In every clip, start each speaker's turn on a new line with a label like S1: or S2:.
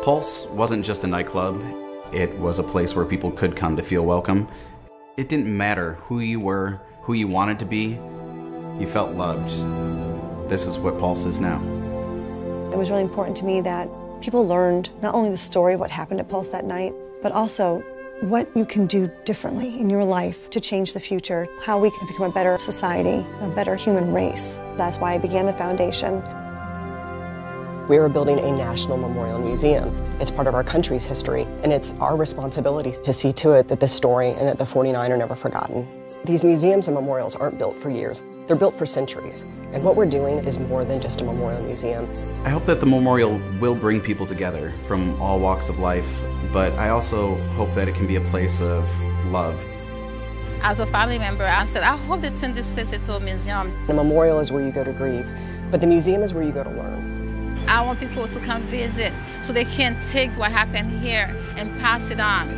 S1: Pulse wasn't just a nightclub. It was a place where people could come to feel welcome. It didn't matter who you were, who you wanted to be. You felt loved. This is what Pulse is now.
S2: It was really important to me that people learned not only the story of what happened at Pulse that night, but also what you can do differently in your life to change the future, how we can become a better society, a better human race. That's why I began the foundation.
S3: We are building a national memorial museum. It's part of our country's history, and it's our responsibility to see to it that this story and that the 49 are never forgotten. These museums and memorials aren't built for years. They're built for centuries. And what we're doing is more than just a memorial museum.
S1: I hope that the memorial will bring people together from all walks of life, but I also hope that it can be a place of love.
S4: As a family member, I said, I hope they turn this place into a museum.
S3: The memorial is where you go to grieve, but the museum is where you go to learn.
S4: I want people to come visit so they can take what happened here and pass it on.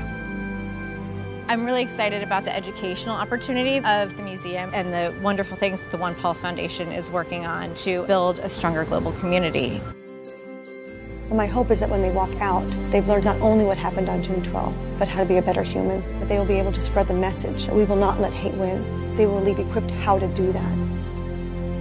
S5: I'm really excited about the educational opportunity of the museum and the wonderful things that the onePULSE Foundation is working on to build a stronger global community.
S2: And my hope is that when they walk out, they've learned not only what happened on June 12th, but how to be a better human, that they will be able to spread the message that we will not let hate win. They will leave equipped how to do that.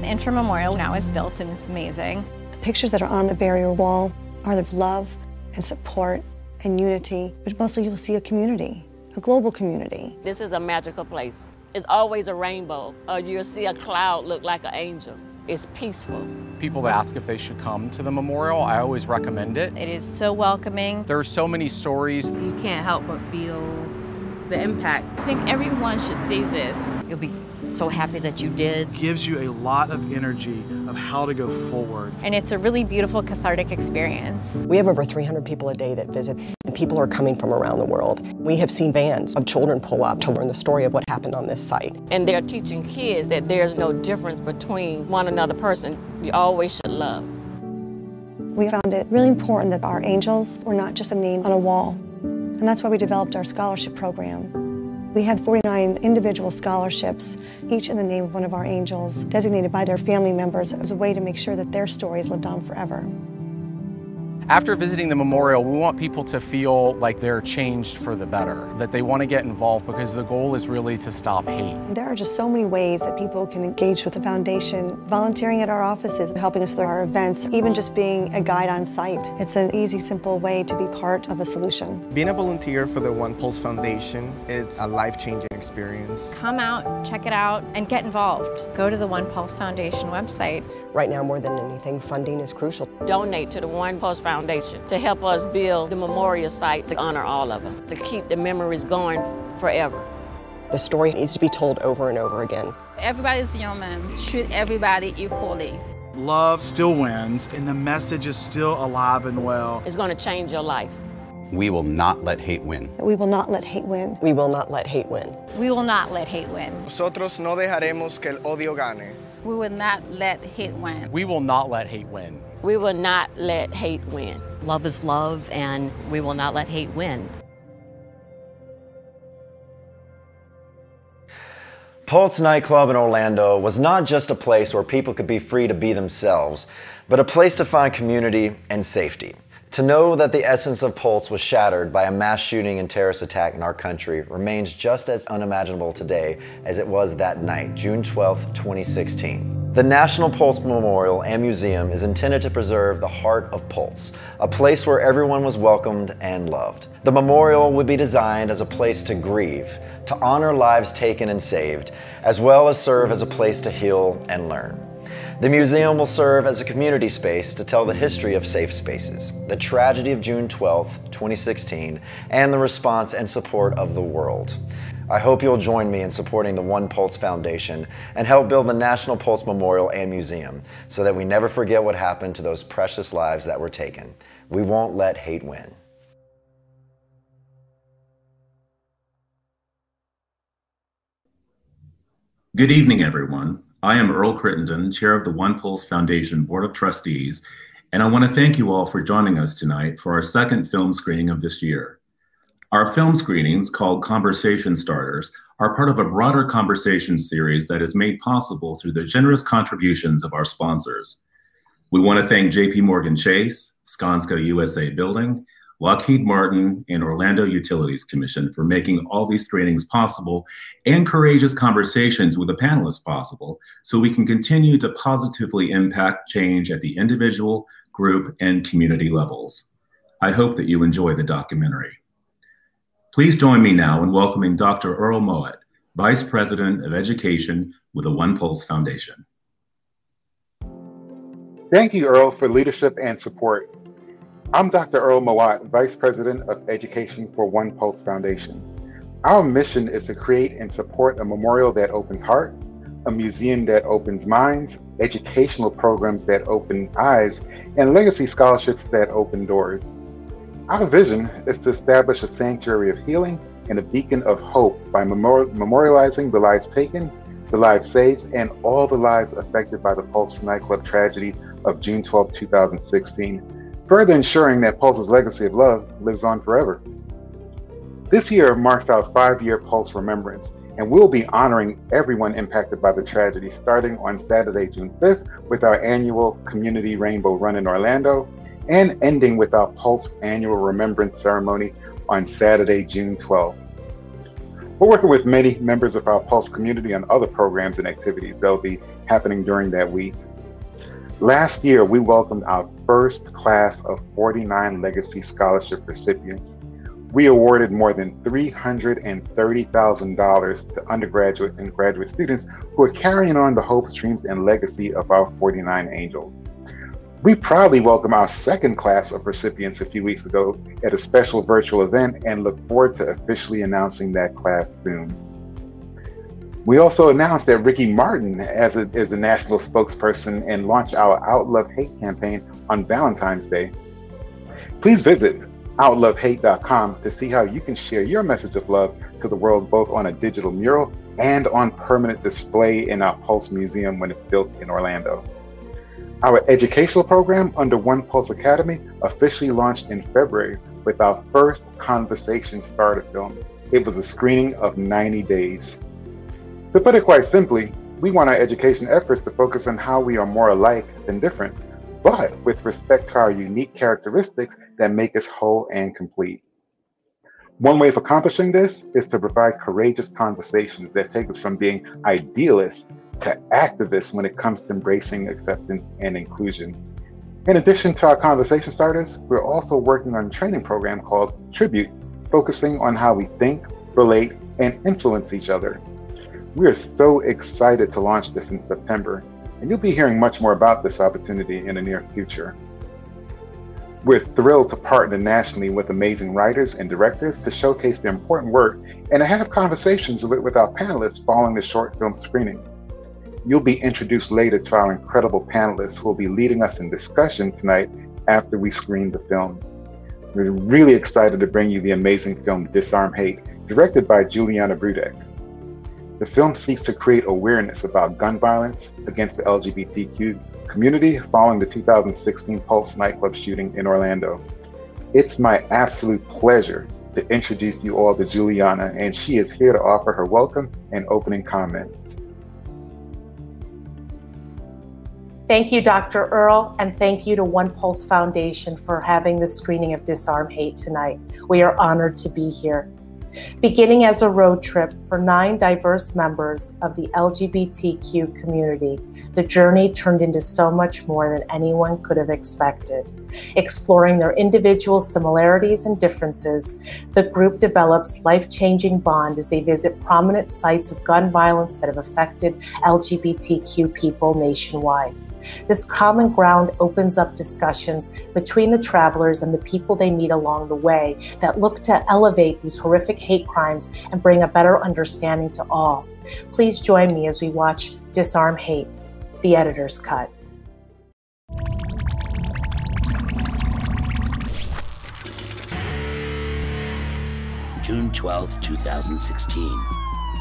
S5: The Interim Memorial now is built and it's amazing.
S2: The pictures that are on the barrier wall are of love and support and unity, but mostly you'll see a community. A global community.
S6: This is a magical place. It's always a rainbow, or you'll see a cloud look like an angel. It's peaceful.
S7: People ask if they should come to the memorial. I always recommend it.
S5: It is so welcoming.
S7: There are so many stories.
S8: You can't help but feel the impact. I think everyone should see this.
S9: You'll be so happy that you did.
S10: It gives you a lot of energy of how to go forward.
S5: And it's a really beautiful cathartic experience.
S3: We have over 300 people a day that visit, and people are coming from around the world. We have seen bands of children pull up to learn the story of what happened on this site.
S6: And they're teaching kids that there's no difference between one another person. You always should love.
S2: We found it really important that our angels were not just a name on a wall. And that's why we developed our scholarship program. We had 49 individual scholarships, each in the name of one of our angels, designated by their family members as a way to make sure that their stories lived on forever.
S7: After visiting the memorial, we want people to feel like they're changed for the better, that they want to get involved because the goal is really to stop hate.
S2: There are just so many ways that people can engage with the foundation. Volunteering at our offices, helping us with our events, even just being a guide on site. It's an easy, simple way to be part of the solution.
S11: Being a volunteer for the onePULSE Foundation, it's a life-changing experience.
S5: Come out, check it out, and get involved. Go to the onePULSE Foundation website.
S3: Right now, more than anything, funding is crucial.
S6: Donate to the onePULSE Foundation to help us build the memorial site to honor all of them, to keep the memories going forever.
S3: The story needs to be told over and over again.
S4: Everybody's human. Treat everybody equally.
S10: Love still wins, and the message is still alive and well.
S6: It's going to change your life.
S1: We will not let hate win.
S2: We will not let hate win.
S3: We will not let hate win.
S5: We will not let hate win.
S11: Nosotros no dejaremos que el odio gane.
S4: We will not let hate win.
S7: We will not let hate win.
S6: We will not let hate win.
S9: Love is love, and we will not let hate win.
S12: Pulse nightclub in Orlando was not just a place where people could be free to be themselves, but a place to find community and safety. To know that the essence of Pulse was shattered by a mass shooting and terrorist attack in our country remains just as unimaginable today as it was that night, June 12, 2016. The National Pulse Memorial and Museum is intended to preserve the heart of Pulse, a place where everyone was welcomed and loved. The memorial would be designed as a place to grieve, to honor lives taken and saved, as well as serve as a place to heal and learn. The museum will serve as a community space to tell the history of safe spaces, the tragedy of June 12, 2016, and the response and support of the world. I hope you'll join me in supporting the onePULSE Foundation and help build the National Pulse Memorial and Museum so that we never forget what happened to those precious lives that were taken. We won't let hate win.
S13: Good evening, everyone. I am Earl Crittenden, Chair of the onePULSE Foundation Board of Trustees, and I want to thank you all for joining us tonight for our second film screening of this year. Our film screenings, called Conversation Starters, are part of a broader conversation series that is made possible through the generous contributions of our sponsors. We want to thank JP Morgan Chase, Skanska USA Building, Lockheed Martin, and Orlando Utilities Commission for making all these screenings possible and courageous conversations with the panelists possible so we can continue to positively impact change at the individual, group, and community levels. I hope that you enjoy the documentary. Please join me now in welcoming Dr. Earl Mowat, Vice President of Education with the onePULSE Foundation.
S14: Thank you, Earl, for leadership and support. I'm Dr. Earl Mowat, Vice President of Education for onePULSE Foundation. Our mission is to create and support a memorial that opens hearts, a museum that opens minds, educational programs that open eyes, and legacy scholarships that open doors. Our vision is to establish a sanctuary of healing and a beacon of hope by memorializing the lives taken, the lives saved, and all the lives affected by the Pulse nightclub tragedy of June 12, 2016, further ensuring that Pulse's legacy of love lives on forever. This year marks our 5-year Pulse Remembrance, and we'll be honoring everyone impacted by the tragedy starting on Saturday, June 5th with our annual Community Rainbow Run in Orlando, and ending with our Pulse annual Remembrance Ceremony on Saturday, June 12th. We're working with many members of our Pulse community on other programs and activities that will be happening during that week. Last year, we welcomed our first class of 49 Legacy Scholarship recipients. We awarded more than $330,000 to undergraduate and graduate students who are carrying on the hopes, dreams, and legacy of our 49 angels. We proudly welcome our second class of recipients a few weeks ago at a special virtual event and look forward to officially announcing that class soon. We also announced that Ricky Martin is a national spokesperson and launched our Out Love Hate campaign on Valentine's Day. Please visit outlovehate.com to see how you can share your message of love to the world both on a digital mural and on permanent display in our Pulse Museum when it's built in Orlando. Our educational program under onePULSE Academy officially launched in February with our first Conversation Starter film. It was a screening of 90 days. To put it quite simply, we want our education efforts to focus on how we are more alike than different, but with respect to our unique characteristics that make us whole and complete. One way of accomplishing this is to provide courageous conversations that take us from being idealists to activists when it comes to embracing acceptance and inclusion. In addition to our conversation starters, we're also working on a training program called Tribute, focusing on how we think, relate, and influence each other. We are so excited to launch this in September, and you'll be hearing much more about this opportunity in the near future. We're thrilled to partner nationally with amazing writers and directors to showcase their important work and to have conversations with our panelists following the short film screenings. You'll be introduced later to our incredible panelists who will be leading us in discussion tonight after we screen the film. We're really excited to bring you the amazing film Disarm Hate, directed by Julianna Brudek. The film seeks to create awareness about gun violence against the LGBTQ community following the 2016 Pulse nightclub shooting in Orlando. It's my absolute pleasure to introduce you all to Julianna, and she is here to offer her welcome and opening comments.
S15: Thank you, Dr. Earl, and thank you to onePULSE Foundation for having this screening of Disarm Hate tonight. We are honored to be here. Beginning as a road trip for 9 diverse members of the LGBTQ community, the journey turned into so much more than anyone could have expected. Exploring their individual similarities and differences, the group develops life-changing bond as they visit prominent sites of gun violence that have affected LGBTQ people nationwide. This common ground opens up discussions between the travelers and the people they meet along the way that look to elevate these horrific hate crimes and bring a better understanding to all. Please join me as we watch Disarm Hate, the editor's cut.
S16: June 12, 2016,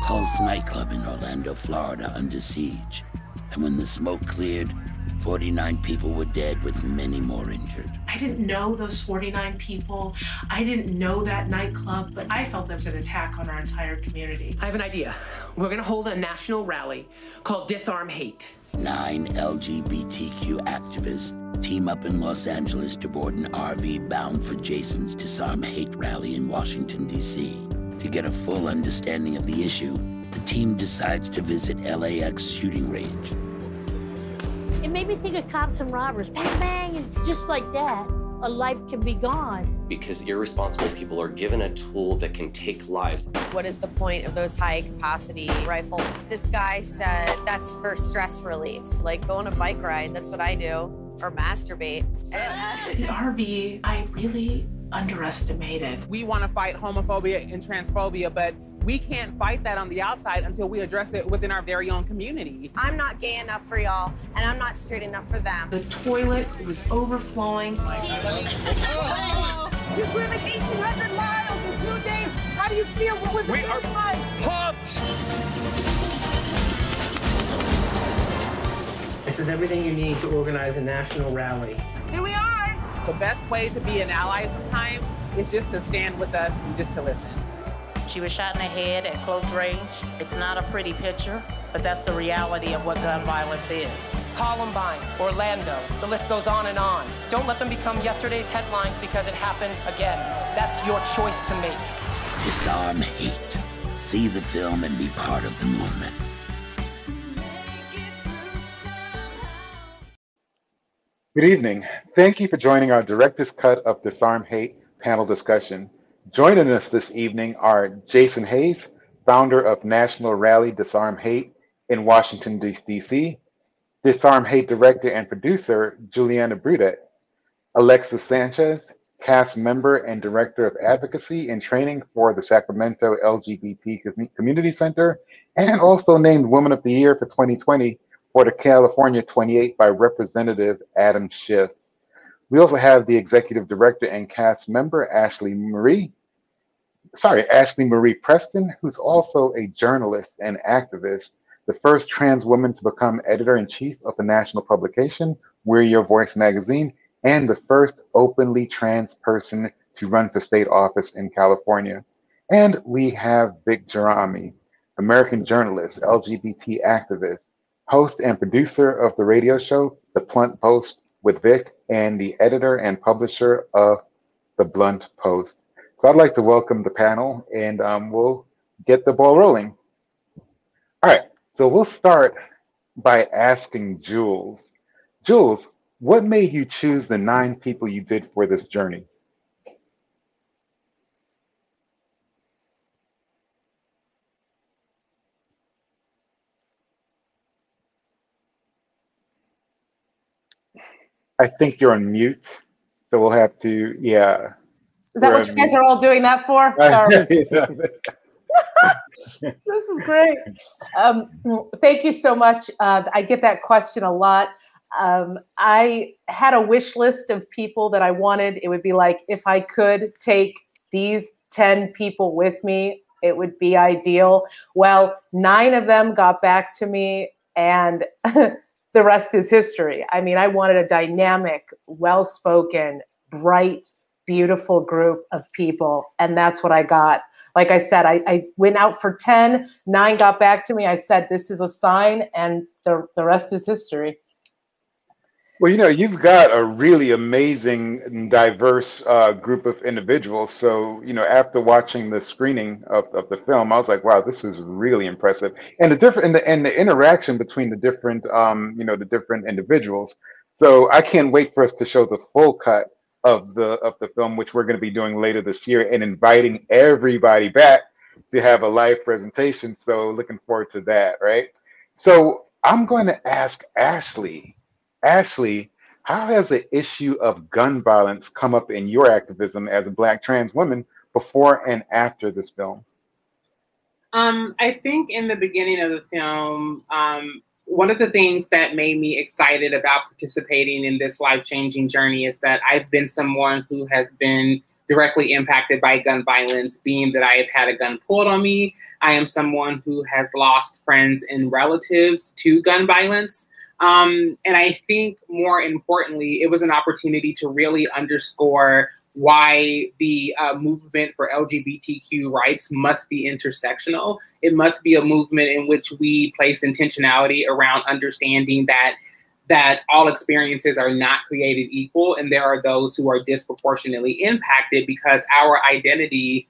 S16: Pulse nightclub in Orlando, Florida under siege. And when the smoke cleared, 49 people were dead with many more injured.
S17: I didn't know those 49 people. I didn't know that nightclub, but I felt there was an attack on our entire community.
S18: I have an idea. We're gonna hold a national rally called Disarm Hate.
S16: 9 LGBTQ activists team up in Los Angeles to board an RV bound for Jason's Disarm Hate rally in Washington, D.C. To get a full understanding of the issue, the team decides to visit LAX shooting range.
S19: It made me think of cops and robbers. Bang, bang, and just like that, a life can be gone.
S20: Because irresponsible people are given a tool that can take lives.
S21: What is the point of those high-capacity rifles? This guy said that's for stress relief. Like, go on a bike ride, that's what I do, or masturbate.
S17: The RV, I really underestimated.
S22: We want to fight homophobia and transphobia, but we can't fight that on the outside until we address it within our very own community.
S21: I'm not gay enough for y'all, and I'm not straight enough for them.
S17: The toilet was overflowing.
S22: You've driven 1,800 miles in 2 days. How do you feel? What was it like?
S20: Pumped!
S18: This is everything you need to organize a national rally.
S22: Here we are. The best way to be an ally sometimes is just to stand with us and just to listen.
S23: She was shot in the head at close range. It's not a pretty picture, but that's the reality of what gun violence is.
S24: Columbine, Orlando, the list goes on and on. Don't let them become yesterday's headlines because it happened again. That's your choice to make.
S16: Disarm Hate. See the film and be part of the movement.
S14: Good evening. Thank you for joining our Director's Cut of Disarm Hate panel discussion. Joining us this evening are Jason Hayes, founder of National Rally Disarm Hate in Washington, D.C., Disarm Hate director and producer Julianna Brudek, Alexis Sanchez, cast member and director of advocacy and training for the Sacramento LGBT Community Center, and also named Woman of the Year for 2020 for the California 28 by Representative Adam Schiff. We also have the executive director and cast member, Ashley Marie Preston, who's also a journalist and activist, the first trans woman to become editor-in-chief of a national publication, We're Your Voice magazine, and the first openly trans person to run for state office in California. And we have Vic Gerami, American journalist, LGBT activist, host and producer of the radio show, The Blunt Post with Vic, and the editor and publisher of The Blunt Post. So I'd like to welcome the panel, and we'll get the ball rolling. All right, so we'll start by asking Jules. Jules, what made you choose the 9 people you did for this journey? I think you're on mute, so we'll have to, yeah.
S15: Is that what you guys are all doing that for? Sorry. This is great. Thank you so much. I get that question a lot. I had a wish list of people that I wanted. It would be like, if I could take these 10 people with me, it would be ideal. Well, 9 of them got back to me, and the rest is history. I mean, I wanted a dynamic, well-spoken, bright, beautiful group of people, and that's what I got. Like I said, I went out for 10, 9 got back to me. I said, this is a sign, and the rest is history.
S14: Well, you know, you've got a really amazing and diverse group of individuals. So, you know, after watching the screening of the film, I was like, wow, this is really impressive. And the interaction between the different, you know, the different individuals. So I can't wait for us to show the full cut of the film, which we're going to be doing later this year, and inviting everybody back to have a live presentation. So looking forward to that, right? So I'm going to ask Ashley. Ashley, how has the issue of gun violence come up in your activism as a Black trans woman before and after this film?
S25: I think in the beginning of the film, one of the things that made me excited about participating in this life-changing journey is that I've been someone who has been directly impacted by gun violence, being that I have had a gun pulled on me. I am someone who has lost friends and relatives to gun violence. And I think more importantly, it was an opportunity to really underscore why the movement for LGBTQ rights must be intersectional. It must be a movement in which we place intentionality around understanding that that all experiences are not created equal, and there are those who are disproportionately impacted because our identity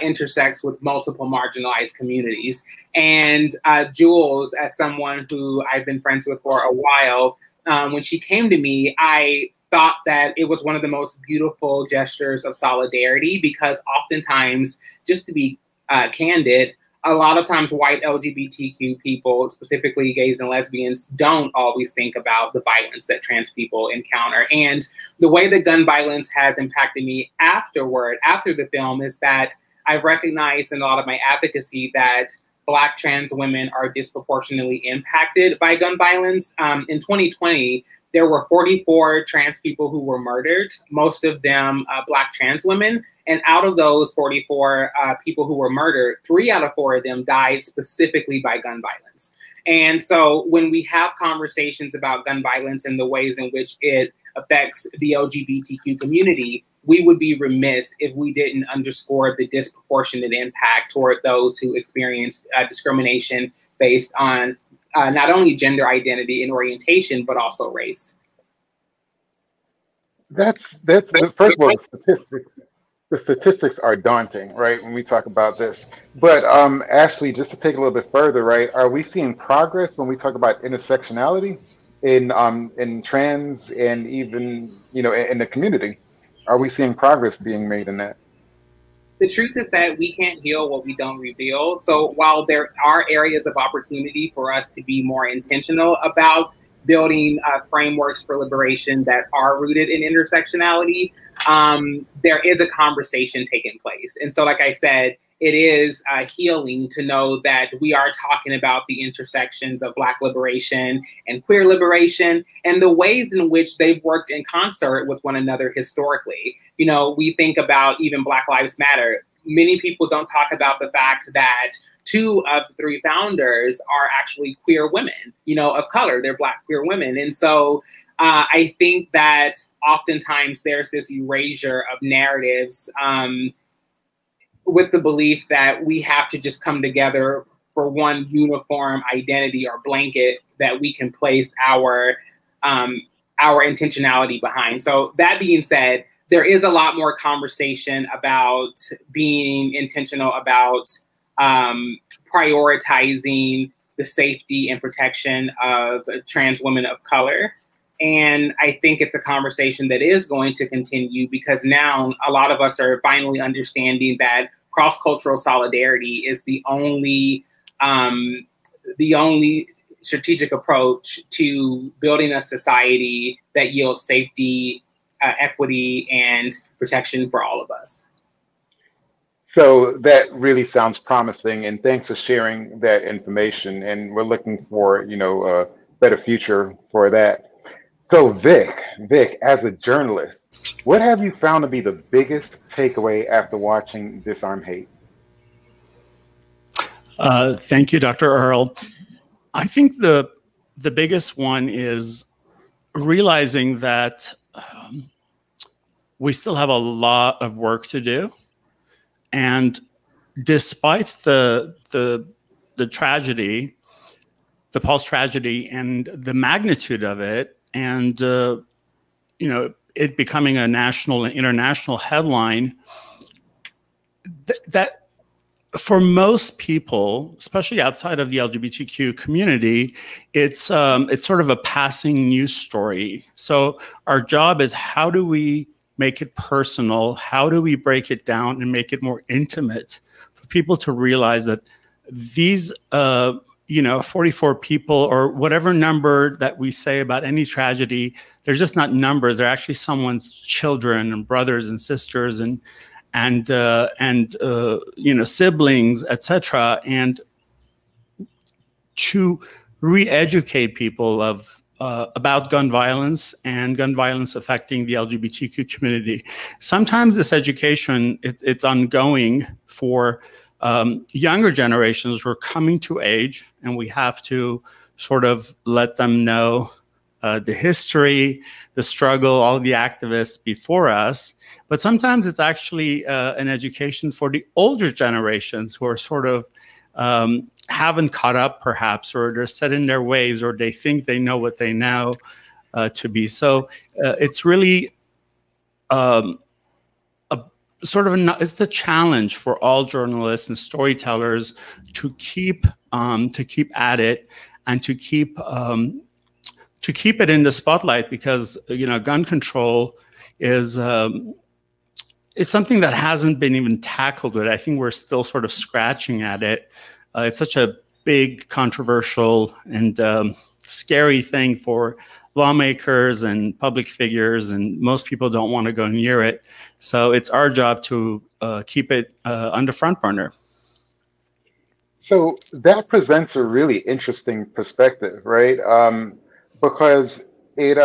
S25: intersects with multiple marginalized communities. And Jules, as someone who I've been friends with for a while, when she came to me, I thought that it was one of the most beautiful gestures of solidarity, because oftentimes, just to be candid, a lot of times white LGBTQ people, specifically gays and lesbians, don't always think about the violence that trans people encounter. And the way that gun violence has impacted me after the film, is that I recognized in a lot of my advocacy that Black trans women are disproportionately impacted by gun violence. In 2020, there were 44 trans people who were murdered, most of them Black trans women. And out of those 44 people who were murdered, 3 out of 4 of them died specifically by gun violence. And so when we have conversations about gun violence and the ways in which it affects the LGBTQ community, we would be remiss if we didn't underscore the disproportionate impact toward those who experience discrimination based on not only gender identity and orientation, but also race.
S14: That's first of all, the statistics are daunting, right, when we talk about this. But Ashley, just to take a little bit further, right, are we seeing progress when we talk about intersectionality in trans and even, you know, in the community? Are we seeing progress being made in that?
S25: The truth is that we can't heal what we don't reveal. So while there are areas of opportunity for us to be more intentional about building frameworks for liberation that are rooted in intersectionality, there is a conversation taking place. And so, like I said, it is healing to know that we are talking about the intersections of Black liberation and queer liberation and the ways in which they've worked in concert with one another historically. You know, we think about even Black Lives Matter. Many people don't talk about the fact that 2 of the 3 founders are actually queer women, you know, of color. They're Black queer women. And so I think that oftentimes there's this erasure of narratives with the belief that we have to just come together for one uniform identity or blanket that we can place our intentionality behind. So that being said, there is a lot more conversation about being intentional about prioritizing the safety and protection of trans women of color. And I think it's a conversation that is going to continue, because now a lot of us are finally understanding that cross-cultural solidarity is the only strategic approach to building a society that yields safety, equity, and protection for all of us.
S14: So that really sounds promising, and thanks for sharing that information. And we're looking for, you know, a better future for that. So Vic, as a journalist, what have you found to be the biggest takeaway after watching Disarm Hate?
S1: Thank you, Dr. Earl. I think the biggest one is realizing that we still have a lot of work to do. And despite the tragedy, the Pulse tragedy and the magnitude of it, and you know, it becoming a national and international headline, that for most people, especially outside of the LGBTQ community, it's sort of a passing news story. So our job is, how do we make it personal? How do we break it down and make it more intimate for people to realize that these, you know, 44 people or whatever number that we say about any tragedy, they're just not numbers. They're actually someone's children and brothers and sisters and you know, siblings, etc. And to re-educate people about gun violence and gun violence affecting the LGBTQ community. Sometimes this education, it's ongoing for younger generations who are coming to age, and we have to sort of let them know the history, the struggle, all the activists before us. But sometimes it's actually an education for the older generations who are sort of haven't caught up perhaps, or they're set in their ways, or they think they know what they know to be. So it's really it's the challenge for all journalists and storytellers to keep at it and to keep it in the spotlight, because gun control is it's something that hasn't been even tackled with. I think we're still sort of scratching at it. It's such a big, controversial, and scary thing for lawmakers and public figures, and most people don't want to go near it. So it's our job to keep it on the front burner.
S14: So that presents a really interesting perspective, right? Because it,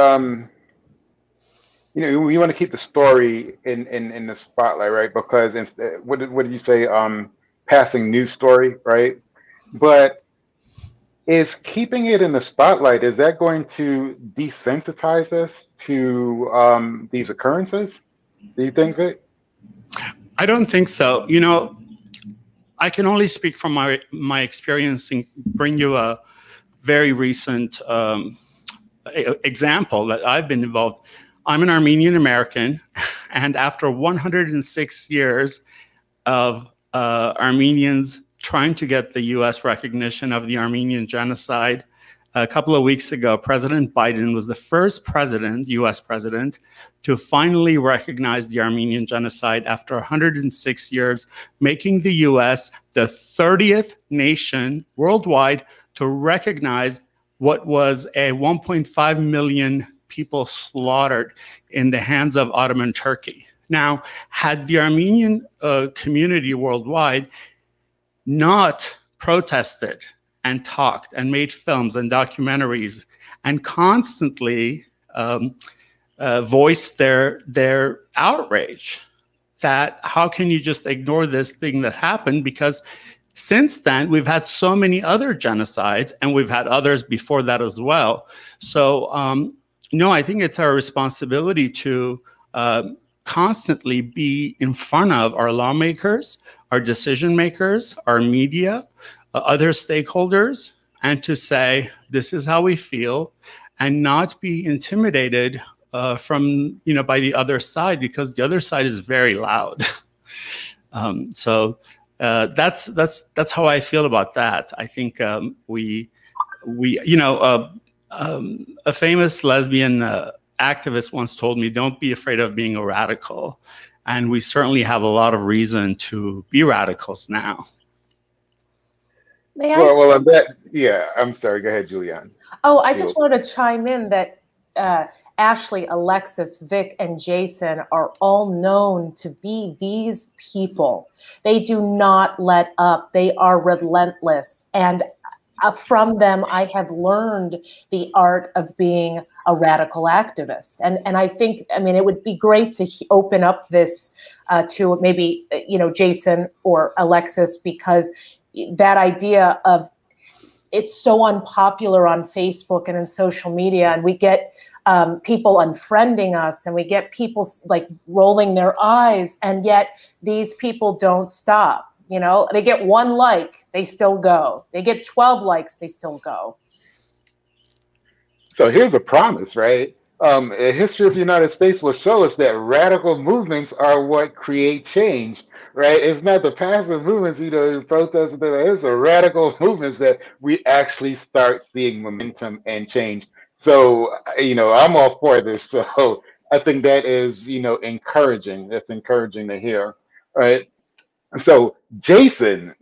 S14: we want to keep the story in the spotlight, right? Because what did you say? Passing news story, right? But is keeping it in the spotlight, is that going to desensitize us to these occurrences? Do you think, Vic?
S1: I don't think so. I can only speak from my experience and bring you a very recent example that I've been involved. I'm an Armenian American, and after 106 years of Armenians trying to get the US recognition of the Armenian genocide, a couple of weeks ago, President Biden was the first US president, to finally recognize the Armenian genocide after 106 years, making the US the 30th nation worldwide to recognize what was a 1.5 million people slaughtered in the hands of Ottoman Turkey. Now, had the Armenian community worldwide not protested and talked and made films and documentaries and constantly voiced their outrage that how can you just ignore this thing that happened? Because since then, we've had so many other genocides, and we've had others before that as well. So, no, I think it's our responsibility to constantly be in front of our lawmakers, our decision makers, our media, other stakeholders, and to say, this is how we feel, and not be intimidated from, by the other side, because the other side is very loud. So that's how I feel about that. I think a famous lesbian activist once told me, don't be afraid of being a radical. And we certainly have a lot of reason to be radicals now.
S15: May I?
S14: Well, yeah, I'm sorry. Go ahead, Julianna.
S15: Oh, I just wanted to chime in that Ashley, Alexis, Vic, and Jason are all known to be these people. They do not let up. They are relentless. And from them, I have learned the art of being a radical activist. And I think, it would be great to open up this to maybe, Jason or Alexis, because that idea of it's so unpopular on Facebook and in social media, and we get people unfriending us, and we get people like rolling their eyes, and yet these people don't stop. They get 1 like, they still go. They get 12 likes, they still go.
S14: So here's a promise, right? A history of the United States will show us that radical movements are what create change, right? It's not the passive movements, protests, it's the radical movements that we actually start seeing momentum and change. So, I'm all for this. So I think that is, encouraging. That's encouraging to hear, right? So Jason,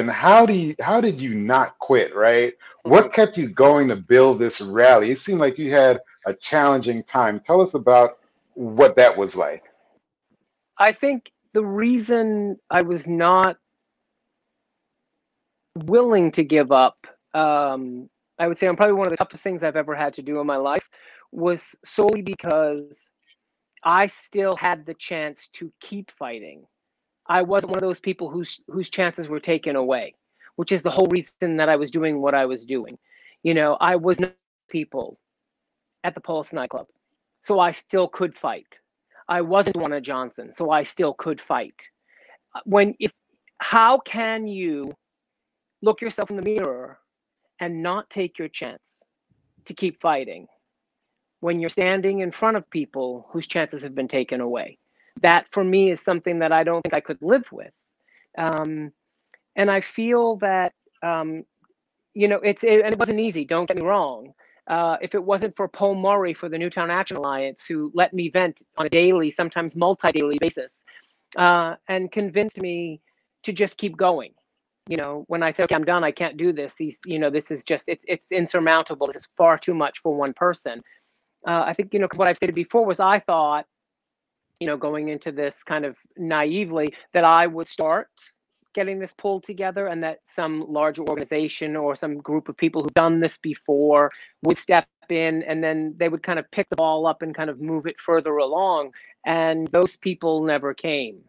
S14: how did you not quit, right? What kept you going to build this rally? It seemed like you had a challenging time. Tell us about what that was like.
S2: I think the reason I was not willing to give up, I would say I'm probably one of the toughest things I've ever had to do in my life, was solely because I still had the chance to keep fighting. I wasn't one of those people whose chances were taken away, which is the whole reason that I was doing what I was doing. I was not people at the Pulse nightclub, so I still could fight. I wasn't Julianna Johnson, so I still could fight. How can you look yourself in the mirror and not take your chance to keep fighting when you're standing in front of people whose chances have been taken away. That for me is something that I don't think I could live with. And I feel that, you know, and it wasn't easy, don't get me wrong. If it wasn't for Paul Murray for the Newtown Action Alliance, who let me vent on a daily, sometimes multi-daily basis, and convinced me to just keep going. You know, when I said, okay, I'm done, I can't do this. You know, this is just, it's insurmountable. This is far too much for one person. I think, you know, 'cause what I've stated before was I thought, you know, going into this kind of naively, that I would start getting this pulled together and that some larger organization or some group of people who've done this before would step in, and then they would kind of pick the ball up and kind of move it further along. And those people never came.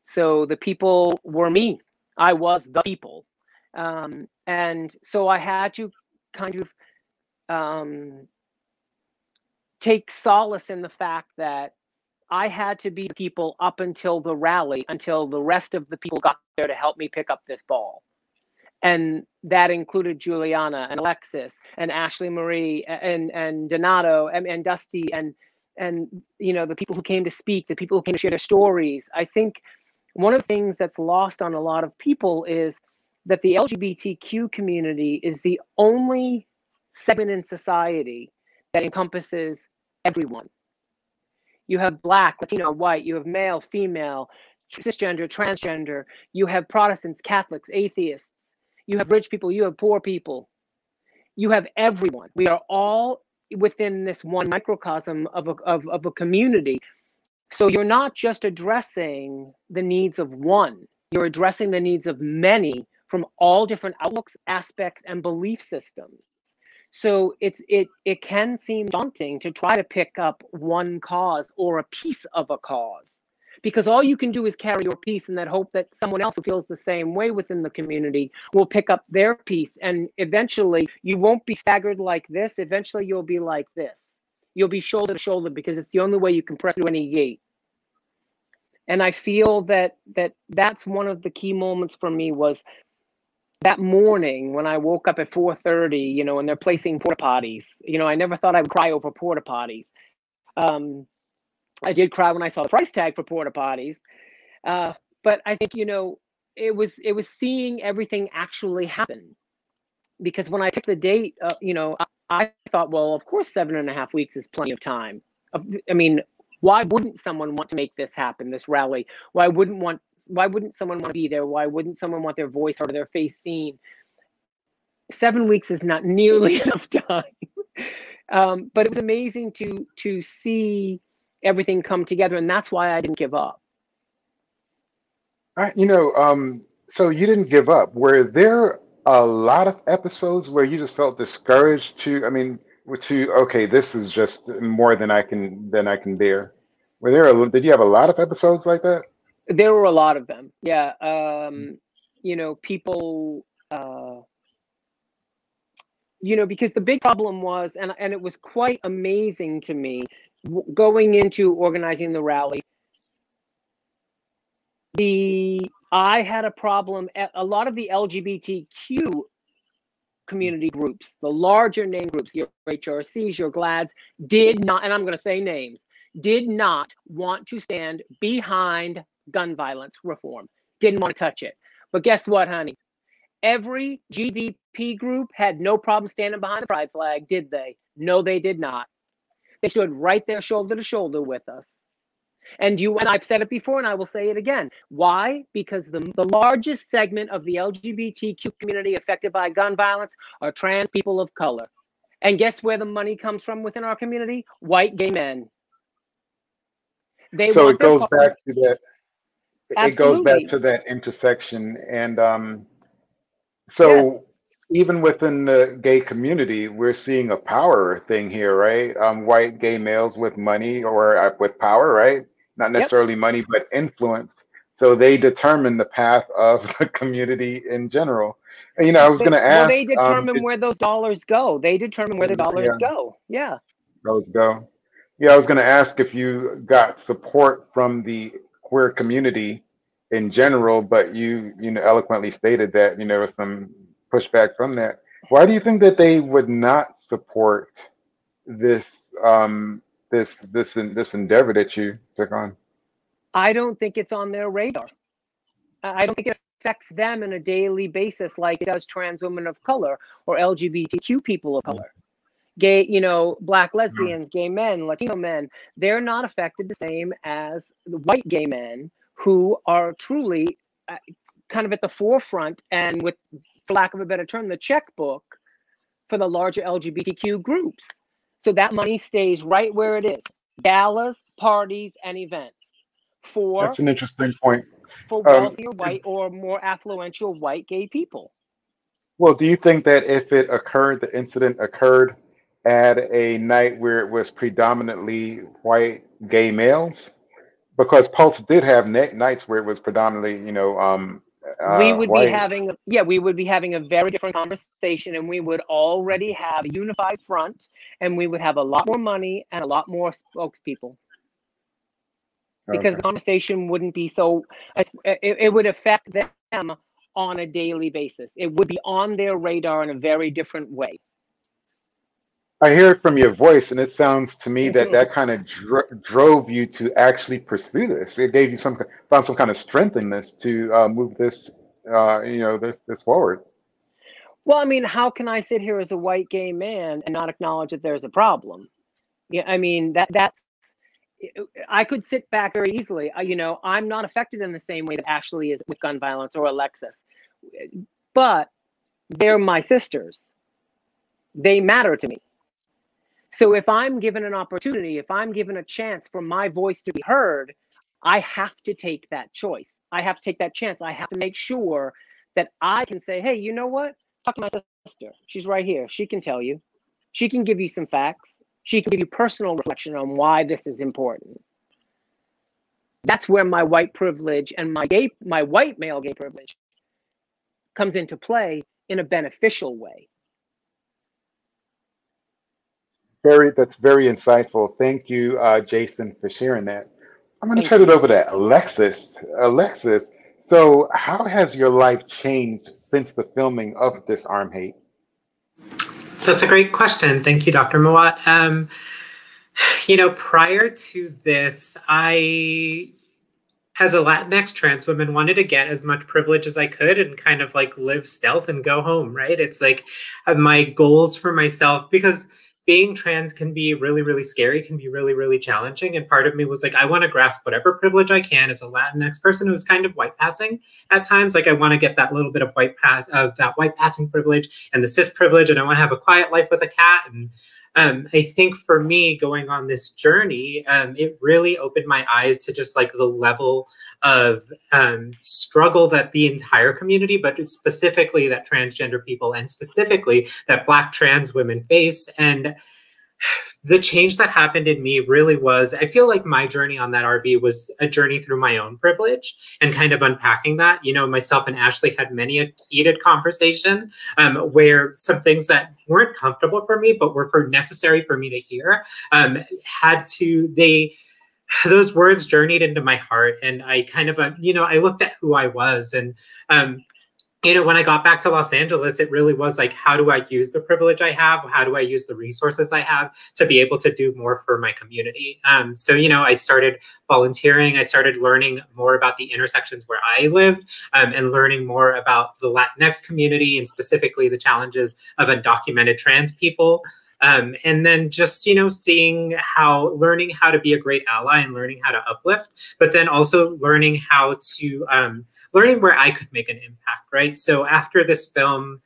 S2: So the people were me. I was the people. And so I had to kind of take solace in the fact that I had to be the people up until the rally, until the rest of the people got there to help me pick up this ball. And that included Julianna and Alexis and Ashley Marie and Donato and Dusty and you know, the people who came to speak, the people who came to share their stories. I think one of the things that's lost on a lot of people is that the LGBTQ community is the only segment in society that encompasses everyone. You have Black, Latino, white, you have male, female, cisgender, transgender, you have Protestants, Catholics, atheists, you have rich people, you have poor people, you have everyone. We are all within this one microcosm of a community. So you're not just addressing the needs of one, you're addressing the needs of many from all different outlooks, aspects, and belief systems. So it can seem daunting to try to pick up one cause or a piece of a cause, because all you can do is carry your piece in that hope that someone else who feels the same way within the community will pick up their piece. And eventually you won't be staggered like this. Eventually you'll be like this. You'll be shoulder to shoulder, because it's the only way you can press through any gate. And I feel that that's one of the key moments for me was that morning when I woke up at 4:30, you know, and they're placing porta potties. You know, I never thought I would cry over porta potties. I did cry when I saw the price tag for porta potties. But I think, you know, it was seeing everything actually happen. Because when I picked the date, you know, I thought, well, of course, 7.5 weeks is plenty of time. I mean, why wouldn't someone want to make this happen, this rally? Why wouldn't someone want to be there? Why wouldn't someone want their voice heard or their face seen? 7 weeks is not nearly enough time. But it was amazing to see everything come together, and that's why I didn't give up.
S14: You know, so you didn't give up. Were there a lot of episodes where you just felt discouraged okay, this is just more than I can bear? Did you have a lot of episodes like that?
S2: There were a lot of them. Yeah. You know, people, you know, because the big problem was, and it was quite amazing to me going into organizing the rally, I had a problem at a lot of the LGBTQ community groups, the larger name groups, your HRCs, your GLADs, did not, and I'm going to say names, did not want to stand behind gun violence reform. Didn't want to touch it. But guess what, honey? Every GVP group had no problem standing behind the pride flag, did they? No, they did not. They stood right there shoulder to shoulder with us. And I've said it before and I will say it again. Why? Because the largest segment of the LGBTQ community affected by gun violence are trans people of color. And guess where the money comes from within our community? White gay men.
S14: So it goes back to that.
S2: Absolutely.
S14: It goes back to that intersection. And so yes. Even within the gay community, we're seeing a power thing here, right? White gay males with money or with power, right? Not necessarily money, but influence. So they determine the path of the community in general. And, you know, I was going to ask.
S2: Well, they determine where those dollars go. They determine where the dollars go. Yeah.
S14: Those go. Yeah, I was going to ask if you got support from the queer community in general, but you eloquently stated that there was some pushback from that. Why do you think that they would not support this this endeavor that you took on?
S2: I don't think it's on their radar. I don't think it affects them on a daily basis like it does trans women of color or LGBTQ people of color. Gay, Black lesbians, gay men, Latino men, they're not affected the same as the white gay men who are truly kind of at the forefront and, with, for lack of a better term, the checkbook for the larger LGBTQ groups. So that money stays right where it is. Galas, parties, and events.
S14: That's an interesting point.
S2: For wealthier white or more affluential white gay people.
S14: Well, do you think that if the incident occurred at a night where it was predominantly white gay males? Because Pulse did have nights where it was predominantly,
S2: we would
S14: white.
S2: be having, we would be having a very different conversation, and we would already have a unified front, and we would have a lot more money and a lot more spokespeople. Because the conversation wouldn't be so, it would affect them on a daily basis. It would be on their radar in a very different way.
S14: I hear it from your voice, and it sounds to me that kind of drove you to actually pursue this. It gave you found some kind of strength in this to move this, this forward.
S2: Well, I mean, how can I sit here as a white gay man and not acknowledge that there's a problem? Yeah, I mean, that's, I could sit back very easily. I'm not affected in the same way that Ashley is with gun violence or Alexis, but they're my sisters. They matter to me. So if I'm given an opportunity, if I'm given a chance for my voice to be heard, I have to take that choice. I have to take that chance. I have to make sure that I can say, hey, you know what? Talk to my sister. She's right here. She can tell you. She can give you some facts. She can give you personal reflection on why this is important. That's where my white privilege and my white male gay privilege comes into play in a beneficial way.
S14: That's very insightful. Thank you, Jason, for sharing that. I'm going to turn it over to Alexis. Alexis, so how has your life changed since the filming of Disarm Hate?
S3: That's a great question. Thank you, Dr. Mawat. Prior to this, I, as a Latinx trans woman, wanted to get as much privilege as I could and kind of like live stealth and go home, right? It's like my goals for myself, because being trans can be really, really scary, can be really, really challenging. And part of me was like, I want to grasp whatever privilege I can as a Latinx person who's kind of white passing at times. Like I want to get that little bit of white passing privilege and the cis privilege, and I want to have a quiet life with a cat. And I think for me going on this journey, it really opened my eyes to just like the level of struggle that the entire community, but specifically that transgender people and specifically that Black trans women face. And the change that happened in me really was, I feel like my journey on that RV was a journey through my own privilege and kind of unpacking that. Myself and Ashley had many a heated conversation where some things that weren't comfortable for me, but were necessary for me to hear, those words journeyed into my heart. And I kind of, I looked at who I was. And, when I got back to Los Angeles, it really was like, how do I use the privilege I have? How do I use the resources I have to be able to do more for my community? So, I started volunteering. I started learning more about the intersections where I lived and learning more about the Latinx community and specifically the challenges of undocumented trans people. And then just, learning how to be a great ally and learning how to uplift, but then also learning how to, learning where I could make an impact, right? So after this film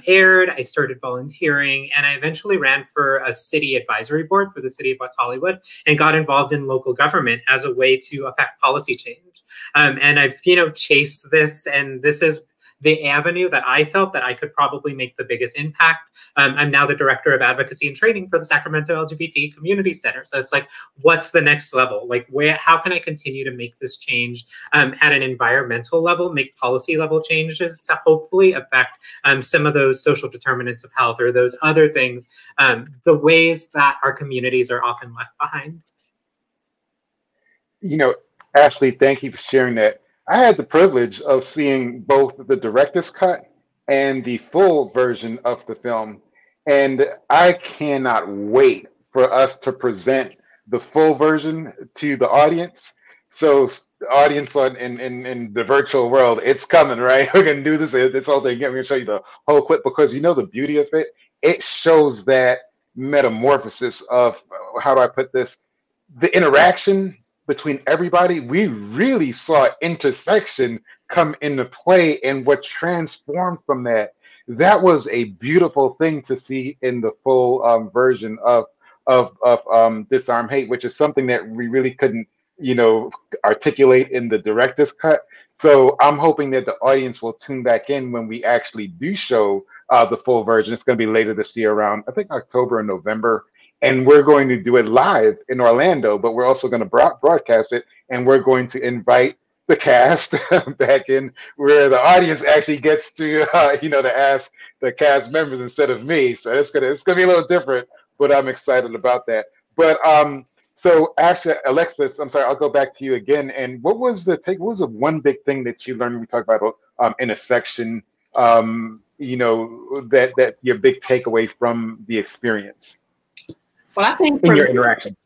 S3: aired, I started volunteering, and I eventually ran for a city advisory board for the city of West Hollywood and got involved in local government as a way to affect policy change. And I've, chased this, and this is the avenue that I felt that I could probably make the biggest impact. I'm now the director of advocacy and training for the Sacramento LGBT Community Center. So it's like, what's the next level? Like, how can I continue to make this change at an environmental level, make policy level changes to hopefully affect some of those social determinants of health or those other things, the ways that our communities are often left behind.
S14: Ashley, thank you for sharing that. I had the privilege of seeing both the director's cut and the full version of the film. And I cannot wait for us to present the full version to the audience. So the audience in the virtual world, it's coming, right? We're gonna do this whole thing. I'm gonna show you the whole clip because you know the beauty of it. It shows that metamorphosis of, how do I put this? The interaction between everybody. We really saw intersection come into play, and what transformed from that. That was a beautiful thing to see in the full version of Disarm Hate, which is something that we really couldn't, articulate in the director's cut. So I'm hoping that the audience will tune back in when we actually do show the full version. It's going to be later this year, around I think October and November, and we're going to do it live in Orlando. But we're also going to broadcast it, and we're going to invite the cast back in, where the audience actually gets to to ask the cast members instead of me. So it's gonna be a little different, but I'm excited about that. But so actually, Alexis, I'm sorry, I'll go back to you again. And what was the one big thing that you learned when we talk about intersection? That your big takeaway from the experience.
S25: Well, I think
S14: in your interaction.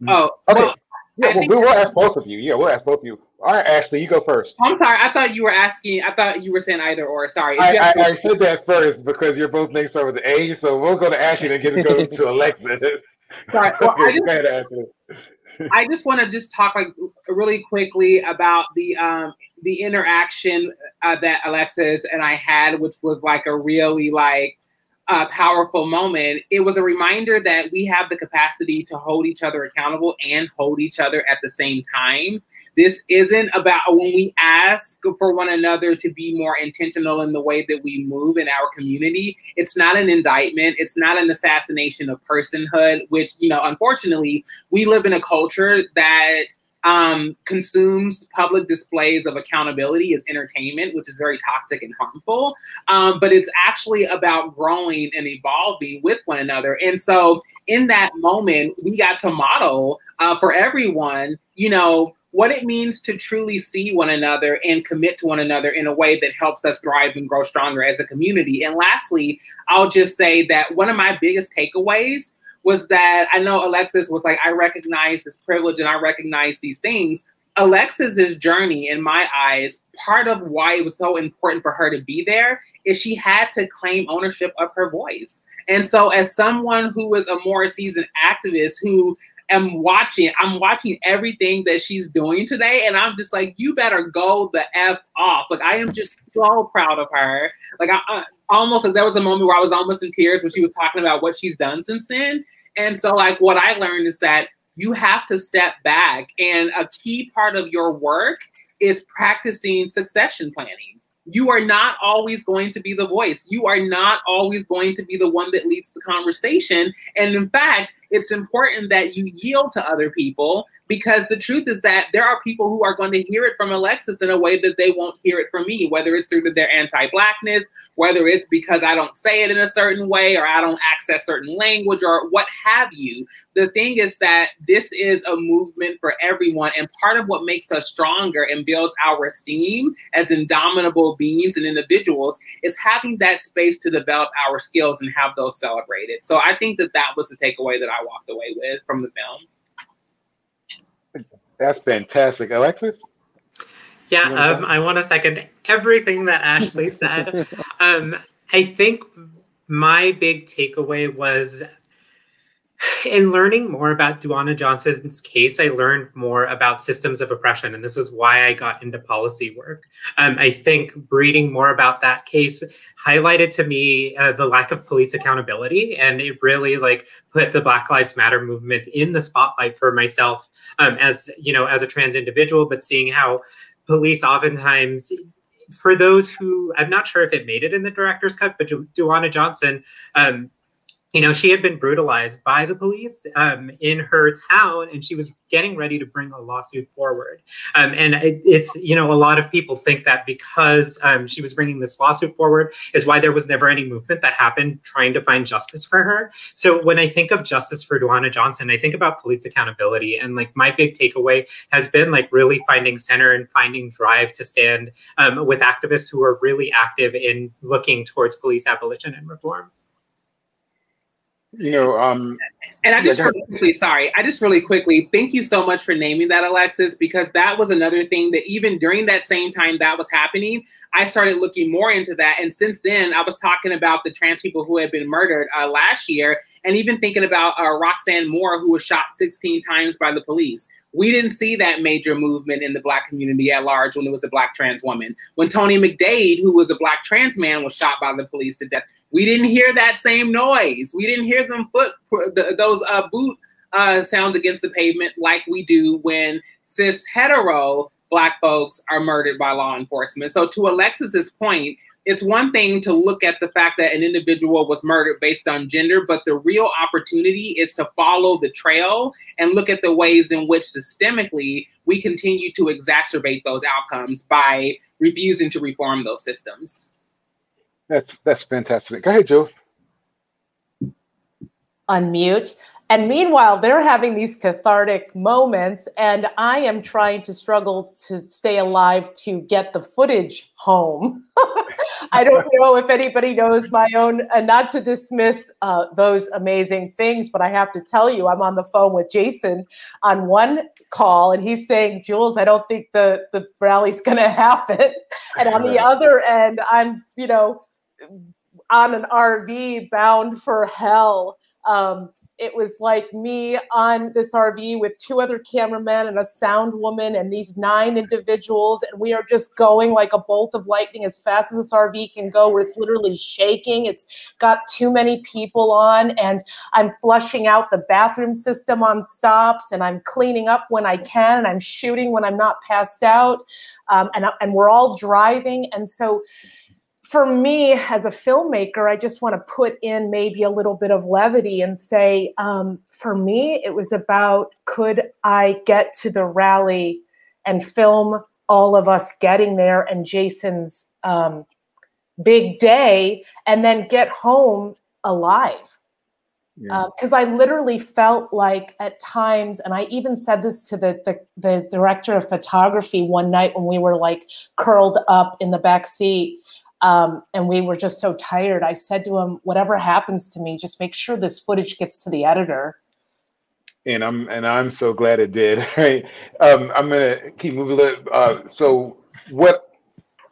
S14: Oh, okay. Well, yeah, we'll ask both of you. Yeah, we'll ask both of you. All right, Ashley, you go first.
S25: I'm sorry. I thought you were saying either or. Sorry.
S14: I said that first because you're both named start with the A, so we'll go to Ashley and go to Alexis.
S25: Sorry. Well, I just want to talk really quickly about the interaction that Alexis and I had, which was a really powerful moment. It was a reminder that we have the capacity to hold each other accountable and hold each other at the same time. This isn't about when we ask for one another to be more intentional in the way that we move in our community. It's not an indictment. It's not an assassination of personhood, which, unfortunately, we live in a culture that consumes public displays of accountability as entertainment, which is very toxic and harmful. But it's actually about growing and evolving with one another. And so in that moment, we got to model for everyone, what it means to truly see one another and commit to one another in a way that helps us thrive and grow stronger as a community. And lastly, I'll just say that one of my biggest takeaways was that I know Alexis was I recognize this privilege and I recognize these things. Alexis's journey, in my eyes, part of why it was so important for her to be there is she had to claim ownership of her voice. And so as someone who is a more seasoned activist who I'm watching everything that she's doing today, and I'm just you better go the F off. I am just so proud of her. I almost there was a moment where I was almost in tears when she was talking about what she's done since then. And so what I learned is that you have to step back, and a key part of your work is practicing succession planning. You are not always going to be the voice. You are not always going to be the one that leads the conversation. And in fact, it's important that you yield to other people, because the truth is that there are people who are going to hear it from Alexis in a way that they won't hear it from me, whether it's through their anti-Blackness, whether it's because I don't say it in a certain way or I don't access certain language or what have you. The thing is that this is a movement for everyone, and part of what makes us stronger and builds our esteem as indomitable beings and individuals is having that space to develop our skills and have those celebrated. So I think that was the takeaway that I walked away with from the film.
S14: That's fantastic. Alexis?
S3: Yeah, I want to second everything that Ashley said. I think my big takeaway was in learning more about Julianna Johnson's case, I learned more about systems of oppression, and this is why I got into policy work. I think reading more about that case highlighted to me the lack of police accountability, and it really put the Black Lives Matter movement in the spotlight for myself as a trans individual, but seeing how police oftentimes, for those who, I'm not sure if it made it in the director's cut, but Julianna Johnson you know, she had been brutalized by the police in her town, and she was getting ready to bring a lawsuit forward. And it's, you know, a lot of people think that because she was bringing this lawsuit forward is why there was never any movement that happened trying to find justice for her. So when I think of justice for Julianna Johnson, I think about police accountability. And like my big takeaway has been like really finding center and finding drive to stand with activists who are really active in looking towards police abolition and reform.
S14: You know,
S25: and I just really quickly, thank you so much for naming that, Alexis, because that was another thing that even during that same time that was happening, I started looking more into that. And since then, I was talking about the trans people who had been murdered last year, and even thinking about Roxanne Moore, who was shot 16 times by the police. We didn't see that major movement in the Black community at large when it was a Black trans woman. When Tony McDade, who was a Black trans man, was shot by the police to death, we didn't hear that same noise. We didn't hear them those boot sounds against the pavement like we do when cis hetero Black folks are murdered by law enforcement. So to Alexis's point, it's one thing to look at the fact that an individual was murdered based on gender, but the real opportunity is to follow the trail and look at the ways in which systemically we continue to exacerbate those outcomes by refusing to reform those systems.
S14: That's fantastic. Go ahead, Jules.
S15: Unmute. And meanwhile, they're having these cathartic moments, and I am trying to struggle to stay alive to get the footage home. I don't know if anybody knows my own, not to dismiss those amazing things, but I have to tell you, I'm on the phone with Jason on one call, and he's saying, Jules, I don't think the rally's going to happen. And on the other end, I'm, you know, on an RV bound for hell. It was like me on this RV with 2 other cameramen and a sound woman and these 9 individuals. And we are just going like a bolt of lightning as fast as this RV can go, where it's literally shaking. It's got too many people on, and I'm flushing out the bathroom system on stops, and I'm cleaning up when I can, and I'm shooting when I'm not passed out. And we're all driving. And so for me as a filmmaker, I just want to put in maybe a little bit of levity and say, for me, it was about, could I get to the rally and film all of us getting there and Jason's big day, and then get home alive? Because I literally felt like at times, and I even said this to the director of photography one night when we were like curled up in the back seat, and we were just so tired. I said to him, whatever happens to me, just make sure this footage gets to the editor.
S14: And I'm so glad it did. Right? I'm gonna keep moving. So what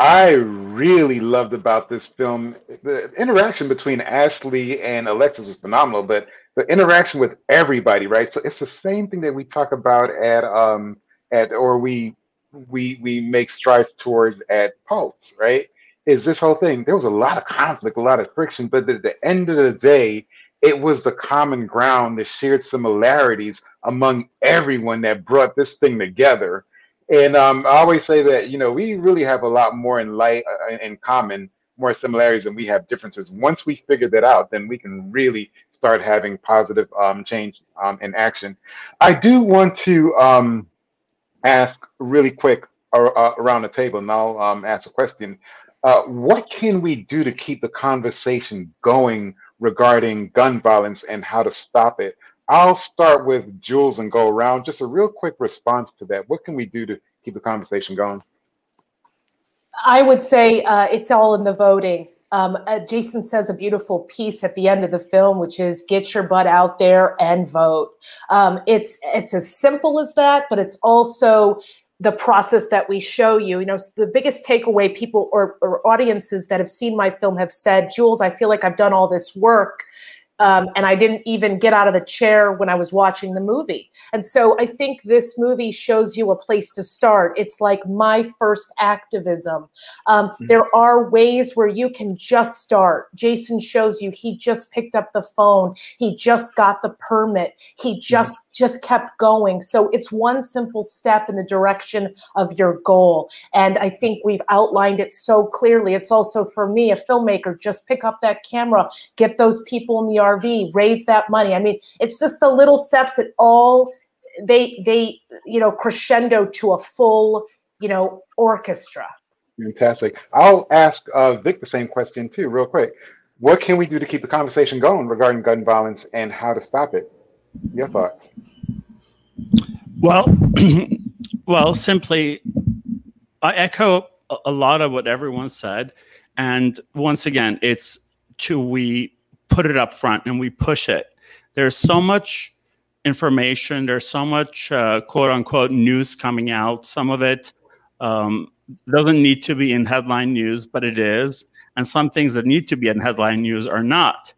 S14: I really loved about this film, the interaction between Ashley and Alexis was phenomenal, but the interaction with everybody, right? So it's the same thing that we talk about or we make strides towards at Pulse, right? Is this whole thing. There was a lot of conflict, a lot of friction, but at the end of the day, it was the common ground, the shared similarities among everyone that brought this thing together. And I always say that, you know, we really have a lot more in common, more similarities than we have differences. Once we figure that out, then we can really start having positive change in action. I do want to ask really quick around the table, and I'll ask a question. What can we do to keep the conversation going regarding gun violence and how to stop it? I'll start with Jules and go around. Just a real quick response to that. What can we do to keep the conversation going?
S15: I would say it's all in the voting. Jason says a beautiful piece at the end of the film, which is get your butt out there and vote. It's as simple as that, but it's also the process that we show you. You know, the biggest takeaway people or audiences that have seen my film have said, Jules, I feel like I've done all this work and I didn't even get out of the chair when I was watching the movie. And so I think this movie shows you a place to start. It's like my first activism. There are ways where you can just start. Jason shows you he just picked up the phone. He just got the permit. He just kept going. So it's one simple step in the direction of your goal. And I think we've outlined it so clearly. It's also, for me, a filmmaker, just pick up that camera, get those people in the RV, raise that money. I mean, it's just the little steps that all, they crescendo to a full, orchestra.
S14: Fantastic. I'll ask Vic the same question too, real quick. What can we do to keep the conversation going regarding gun violence and how to stop it? Your thoughts?
S1: Well, simply, I echo a lot of what everyone said. And once again, it's we put it up front and we push it. There's so much information. There's so much quote unquote news coming out. Some of it doesn't need to be in headline news, but it is. And some things that need to be in headline news are not.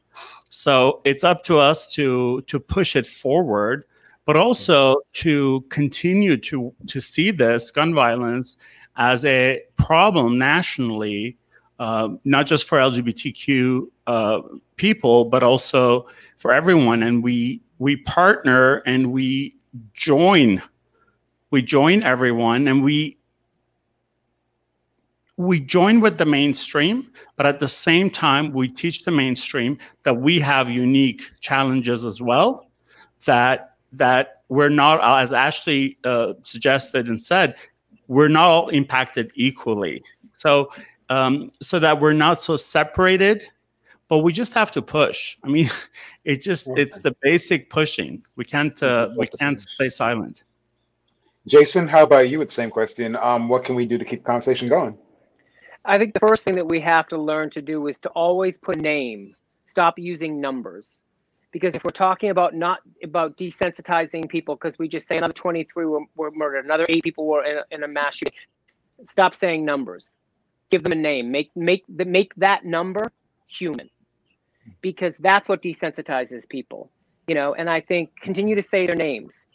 S1: So it's up to us to push it forward, but also to continue to see this gun violence as a problem nationally, not just for LGBTQ people, but also for everyone. And we partner and we join everyone, and we join with the mainstream, but at the same time, we teach the mainstream that we have unique challenges as well, that we're not, as Ashley suggested and said, we're not all impacted equally. So that we're not so separated, but we just have to push. I mean, it's the basic pushing. We can't stay silent.
S14: Jason, how about you with the same question? What can we do to keep the conversation going?
S2: I think the first thing that we have to learn to do is to always put a name. Stop using numbers. Because if we're talking about not about desensitizing people, because we just say another 23 were murdered, another 8 people were in a mass shooting, stop saying numbers. Give them a name. Make that number human, because that's what desensitizes people. And I think continue to say their names,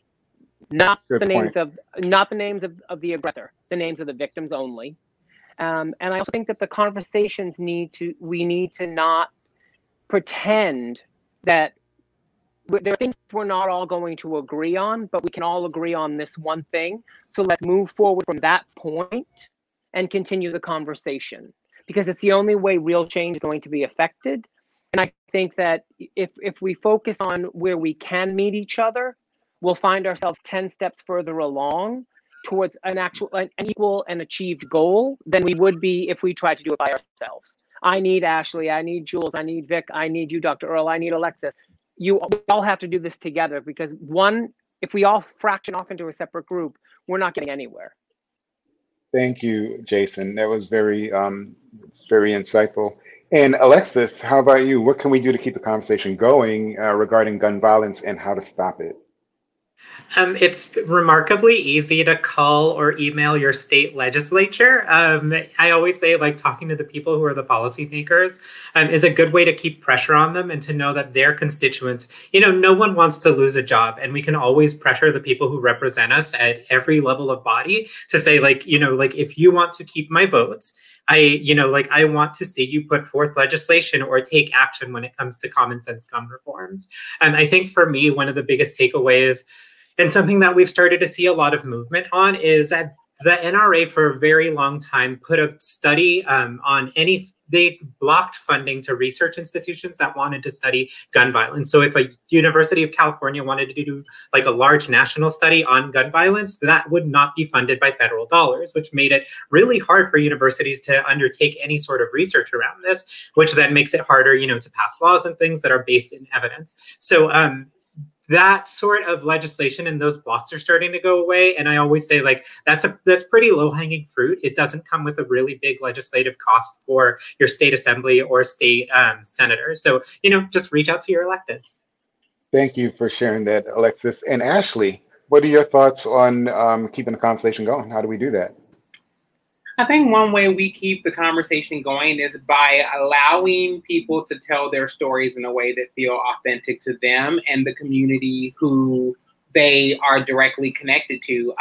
S2: not the names of the aggressor, the names of the victims only. And I also think that the conversations we need to not pretend that there are things we're not all going to agree on, but we can all agree on this one thing. So let's move forward from that point and continue the conversation, because it's the only way real change is going to be affected. And I think that if we focus on where we can meet each other, we'll find ourselves 10 steps further along towards an equal and achieved goal than we would be if we tried to do it by ourselves. I need Ashley, I need Jules, I need Vic, I need you, Dr. Earl, I need Alexis. We all have to do this together, because if we all fraction off into a separate group, we're not getting anywhere.
S14: Thank you, Jason. That was very insightful. And Alexis, how about you? What can we do to keep the conversation going regarding gun violence and how to stop it?
S3: It's remarkably easy to call or email your state legislature. I always say, like, talking to the people who are the policymakers is a good way to keep pressure on them and to know that their constituents, no one wants to lose a job. And we can always pressure the people who represent us at every level of body to say, if you want to keep my votes, I want to see you put forth legislation or take action when it comes to common sense gun reforms. And I think for me, one of the biggest takeaways, and something that we've started to see a lot of movement on, is that the NRA for a very long time put a study they blocked funding to research institutions that wanted to study gun violence. So if a University of California wanted to do like a large national study on gun violence, that would not be funded by federal dollars, which made it really hard for universities to undertake any sort of research around this, which then makes it harder, to pass laws and things that are based in evidence. So that sort of legislation and those blocks are starting to go away. And I always say, that's pretty low-hanging fruit. It doesn't come with a really big legislative cost for your state assembly or state senator. So, just reach out to your electeds.
S14: Thank you for sharing that, Alexis. And Ashley, what are your thoughts on keeping the conversation going? How do we do that?
S25: I think one way we keep the conversation going is by allowing people to tell their stories in a way that feel authentic to them and the community who they are directly connected to.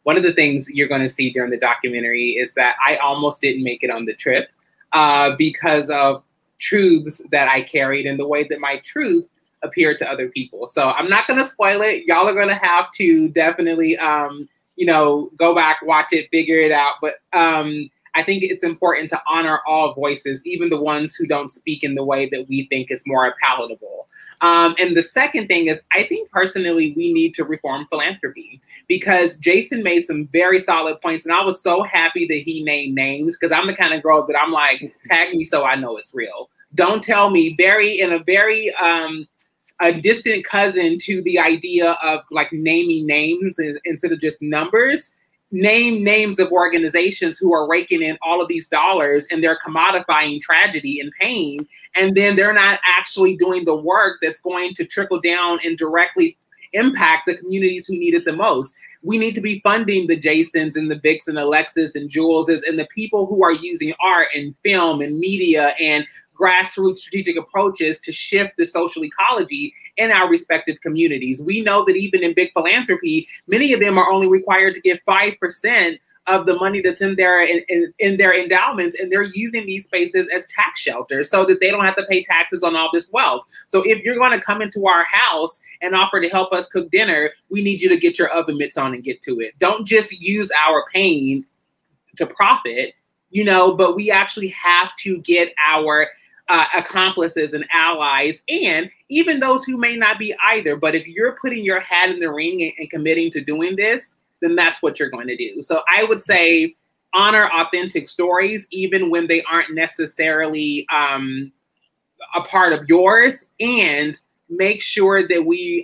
S25: One of the things you're going to see during the documentary is that I almost didn't make it on the trip because of truths that I carried and the way that my truth appeared to other people. So I'm not going to spoil it. Y'all are going to have to definitely go back, watch it, figure it out. But I I think it's important to honor all voices, even the ones who don't speak in the way that we think is more palatable. And the second thing is, I think personally we need to reform philanthropy, because Jason made some very solid points, and I was so happy that he named names, because I'm the kind of girl that I'm like, tag me so I know it's real. Don't tell me, a distant cousin to the idea of like naming names instead of just numbers. Name names of organizations who are raking in all of these dollars, and they're commodifying tragedy and pain, and then they're not actually doing the work that's going to trickle down and directly impact the communities who need it the most. We need to be funding the Jasons and the Vicks and Alexis and Juleses and the people who are using art and film and media and grassroots strategic approaches to shift the social ecology in our respective communities. We know that even in big philanthropy, many of them are only required to give 5% of the money that's in their endowments, and they're using these spaces as tax shelters so that they don't have to pay taxes on all this wealth. So if you're going to come into our house and offer to help us cook dinner, we need you to get your oven mitts on and get to it. Don't just use our pain to profit, you know, but we actually have to get our accomplices and allies, and even those who may not be either. But if you're putting your hat in the ring and committing to doing this, then that's what you're going to do. So I would say honor authentic stories, even when they aren't necessarily a part of yours, and make sure that we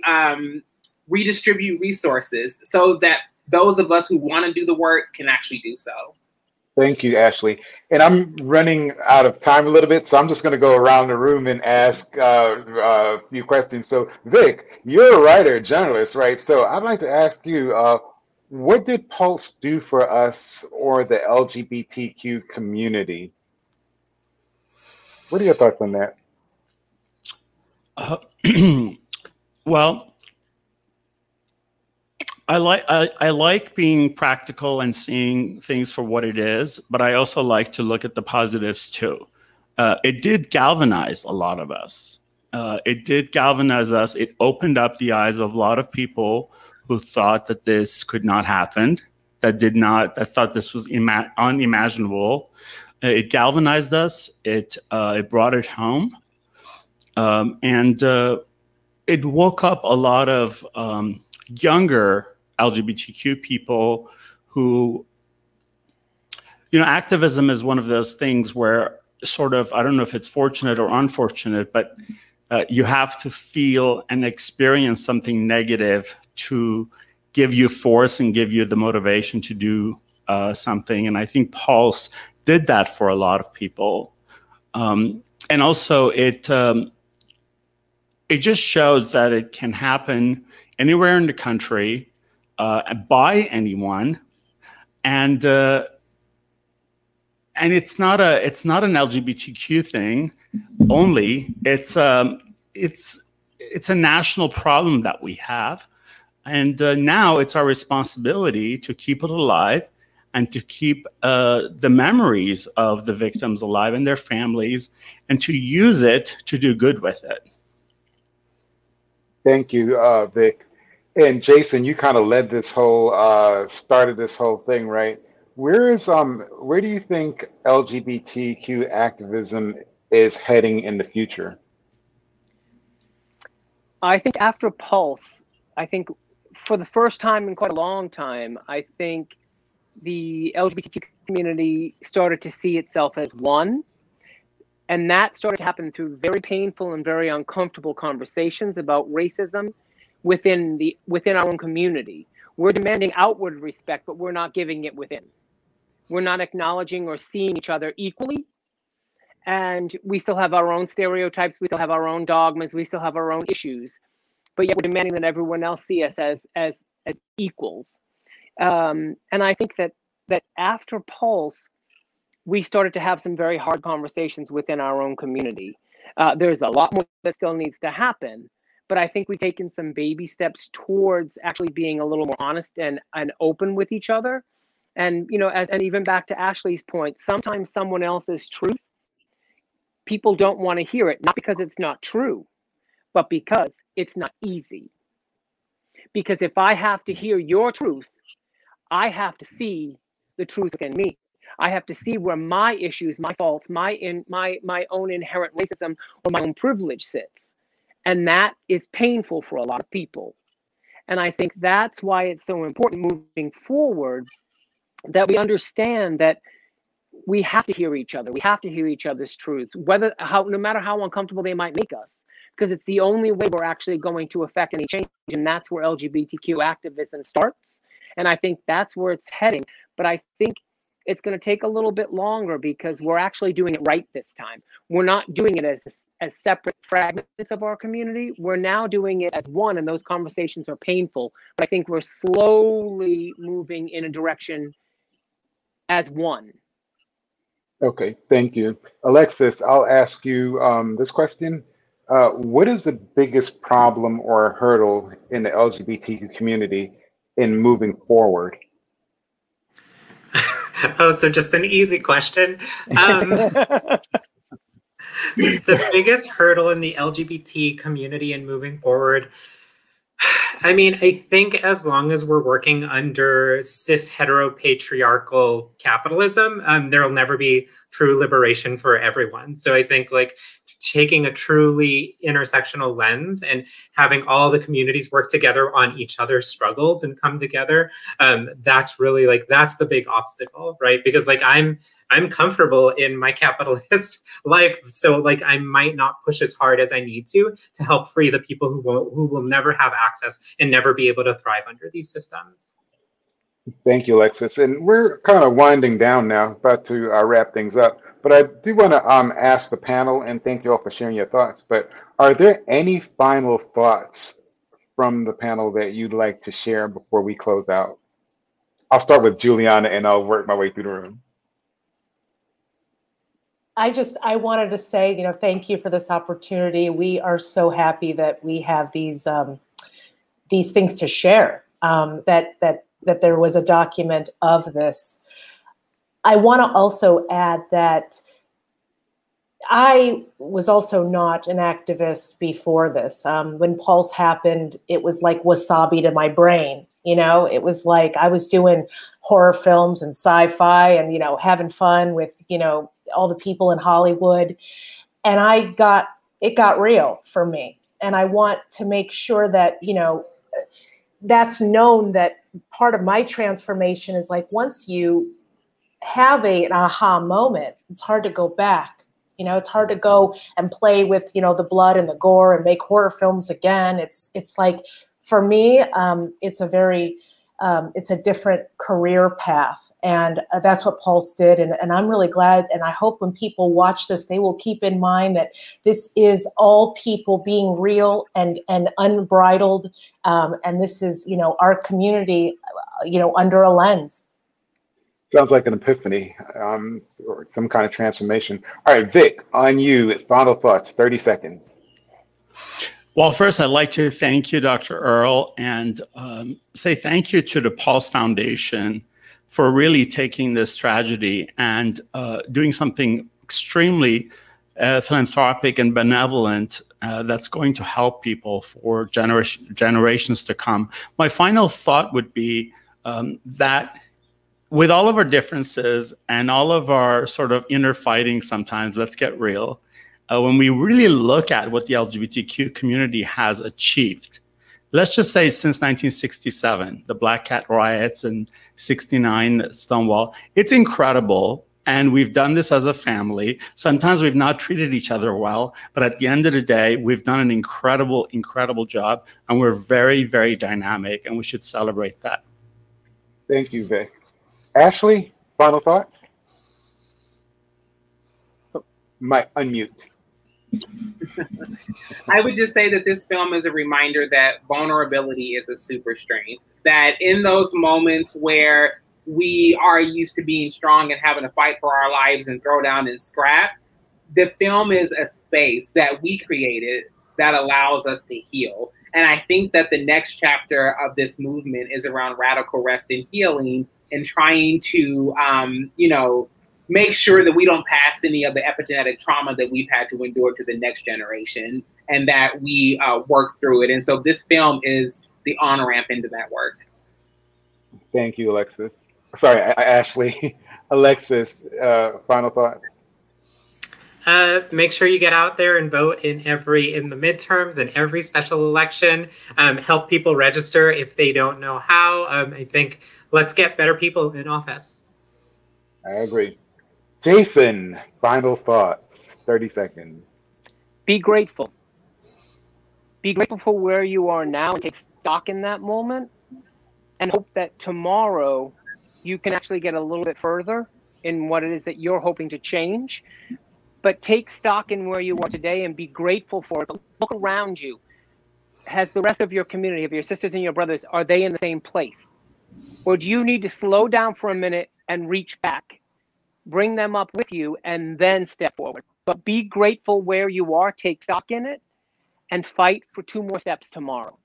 S25: redistribute resources so that those of us who want to do the work can actually do so.
S14: Thank you, Ashley. And I'm running out of time a little bit, so I'm just going to go around the room and ask a few questions. So, Vic, you're a writer, journalist, right? So I'd like to ask you, what did Pulse do for us or the LGBTQ community? What are your thoughts on that?
S1: Well, I like being practical and seeing things for what it is, but I also like to look at the positives too. It did galvanize a lot of us. It did galvanize us. It opened up the eyes of a lot of people who thought that this could not happen, that thought this was unimaginable. It galvanized us. It brought it home, and it woke up a lot of younger LGBTQ people who, you know, activism is one of those things where sort of, I don't know if it's fortunate or unfortunate, but you have to feel and experience something negative to give you force and give you the motivation to do something. And I think Pulse did that for a lot of people. And also it just showed that it can happen anywhere in the country, by anyone, and it's not an LGBTQ thing only. It's a national problem that we have, and now it's our responsibility to keep it alive and to keep the memories of the victims alive and their families, and to use it to do good with it.
S14: Thank you, Vic. And Jason, you kind of led this whole, started this whole thing, right? Where do you think LGBTQ activism is heading in the future?
S2: I think after Pulse, I think for the first time in quite a long time, I think the LGBTQ community started to see itself as one. And that started to happen through very painful and very uncomfortable conversations about racism within our own community. We're demanding outward respect, but we're not giving it within. We're not acknowledging or seeing each other equally. And we still have our own stereotypes. We still have our own dogmas. We still have our own issues. But yet we're demanding that everyone else see us as equals. And I think that after Pulse, we started to have some very hard conversations within our own community. There's a lot more that still needs to happen, but I think we've taken some baby steps towards actually being a little more honest and open with each other. And, you know, and even back to Ashley's point, sometimes someone else's truth, people don't want to hear it, not because it's not true, but because it's not easy. Because if I have to hear your truth, I have to see the truth within me. I have to see where my issues, my faults, my own inherent racism or my own privilege sits. And that is painful for a lot of people. And I think that's why it's so important moving forward that we understand that we have to hear each other. We have to hear each other's truths, no matter how uncomfortable they might make us, because it's the only way we're actually going to affect any change. And that's where LGBTQ activism starts. And I think that's where it's heading. But I think it's going to take a little bit longer because we're actually doing it right this time. We're not doing it as separate fragments of our community. We're now doing it as one, and those conversations are painful. But I think we're slowly moving in a direction as one.
S14: Okay, thank you. Alexis, I'll ask you this question. What is the biggest problem or hurdle in the LGBTQ community in moving forward?
S3: Oh, so just an easy question. The biggest hurdle in the LGBT community in moving forward, I mean, I think as long as we're working under cis heteropatriarchal capitalism, there will never be true liberation for everyone. So I think like taking a truly intersectional lens and having all the communities work together on each other's struggles and come together, that's really like, that's the big obstacle, right? Because like I'm comfortable in my capitalist life, so like I might not push as hard as I need to help free the people who will never have access and never be able to thrive under these systems.
S14: Thank you, Alexis. And we're kind of winding down now, about to wrap things up. But I do want to ask the panel, and thank you all for sharing your thoughts, but are there any final thoughts from the panel that you'd like to share before we close out? I'll start with Julianna and I'll work my way through the room.
S15: I wanted to say, thank you for this opportunity. We are so happy that we have these things to share, that there was a document of this. I want to also add that I was also not an activist before this. When Pulse happened, it was like wasabi to my brain. It was like I was doing horror films and sci-fi and, having fun with, all the people in Hollywood. And it got real for me. And I want to make sure that, that's known, that part of my transformation is like, once you have an aha moment, it's hard to go back. It's hard to go and play with, the blood and the gore and make horror films again. It's like, for me, it's a different career path. And that's what Pulse did. And I'm really glad. And I hope when people watch this, they will keep in mind that this is all people being real and unbridled. And this is, our community, under a lens.
S14: Sounds like an epiphany, or some kind of transformation. All right, Vic, on you, final thoughts, 30 seconds.
S1: Well, first, I'd like to thank you, Dr. Earl, and say thank you to the Pulse Foundation for really taking this tragedy and doing something extremely philanthropic and benevolent that's going to help people for generations to come. My final thought would be that with all of our differences and all of our sort of inner fighting sometimes, let's get real, when we really look at what the LGBTQ community has achieved, let's just say since 1967, the Black Cat riots and 69 Stonewall, it's incredible. And we've done this as a family. Sometimes we've not treated each other well, but at the end of the day, we've done an incredible, incredible job. And we're very, very dynamic, and we should celebrate that.
S14: Thank you, Vic. Ashley, final thoughts? Might unmute.
S25: I would just say that this film is a reminder that vulnerability is a super strength. That in those moments where we are used to being strong and having to fight for our lives and throw down and scrap, the film is a space that we created that allows us to heal. And I think that the next chapter of this movement is around radical rest and healing and trying to, make sure that we don't pass any of the epigenetic trauma that we've had to endure to the next generation, and that we work through it. And so this film is the on-ramp into that work.
S14: Thank you, Alexis. Sorry, Ashley. Alexis, final thoughts?
S3: Make sure you get out there and vote in the midterms and every special election. Help people register if they don't know how. I think let's get better people in office.
S14: I agree. Jason, final thoughts, 30 seconds.
S2: Be grateful. Be grateful for where you are now and take stock in that moment, and hope that tomorrow you can actually get a little bit further in what it is that you're hoping to change. But take stock in where you are today and be grateful for it. Look around you. Has the rest of your community, of your sisters and your brothers, are they in the same place? Or do you need to slow down for a minute and reach back? Bring them up with you and then step forward. But be grateful where you are, take stock in it, and fight for 2 more steps tomorrow.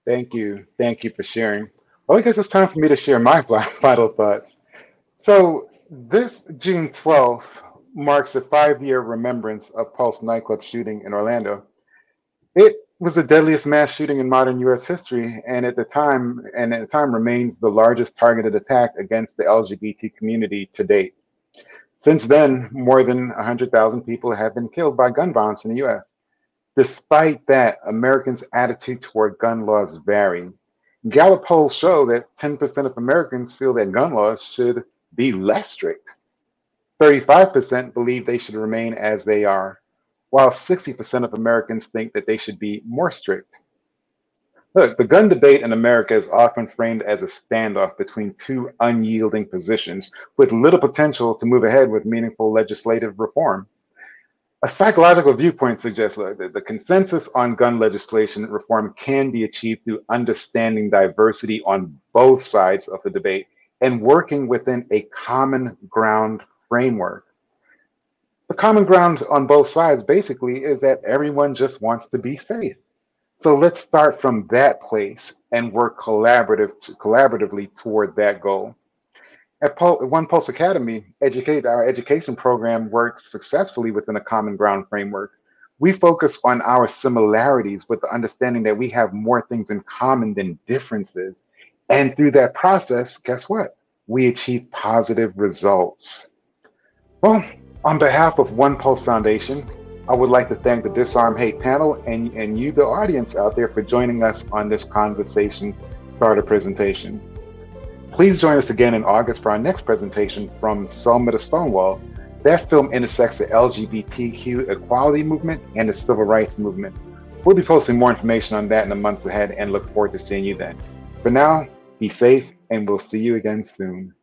S14: Thank you. Thank you for sharing. Well, I guess it's time for me to share my final thoughts. So this June 12th marks a 5-year remembrance of Pulse nightclub shooting in Orlando. It was the deadliest mass shooting in modern U.S. history, and at the time remains the largest targeted attack against the LGBT community to date. Since then, more than 100,000 people have been killed by gun violence in the U.S. Despite that, Americans' attitude toward gun laws vary. Gallup polls show that 10% of Americans feel that gun laws should be less strict. 35% believe they should remain as they are, while 60% of Americans think that they should be more strict. Look, the gun debate in America is often framed as a standoff between 2 unyielding positions with little potential to move ahead with meaningful legislative reform. A psychological viewpoint suggests that the consensus on gun legislation reform can be achieved through understanding diversity on both sides of the debate and working within a common ground framework. The common ground on both sides basically is that everyone just wants to be safe. So let's start from that place and work collaboratively toward that goal. At onePULSE Academy, our education program works successfully within a common ground framework. We focus on our similarities with the understanding that we have more things in common than differences. And through that process, guess what? We achieve positive results. Well, on behalf of onePULSE Foundation, I would like to thank the Disarm Hate panel and you, the audience out there, for joining us on this conversation starter presentation. Please join us again in August for our next presentation, From Selma to Stonewall. That film intersects the LGBTQ equality movement and the civil rights movement. We'll be posting more information on that in the months ahead and look forward to seeing you then. For now, be safe and we'll see you again soon.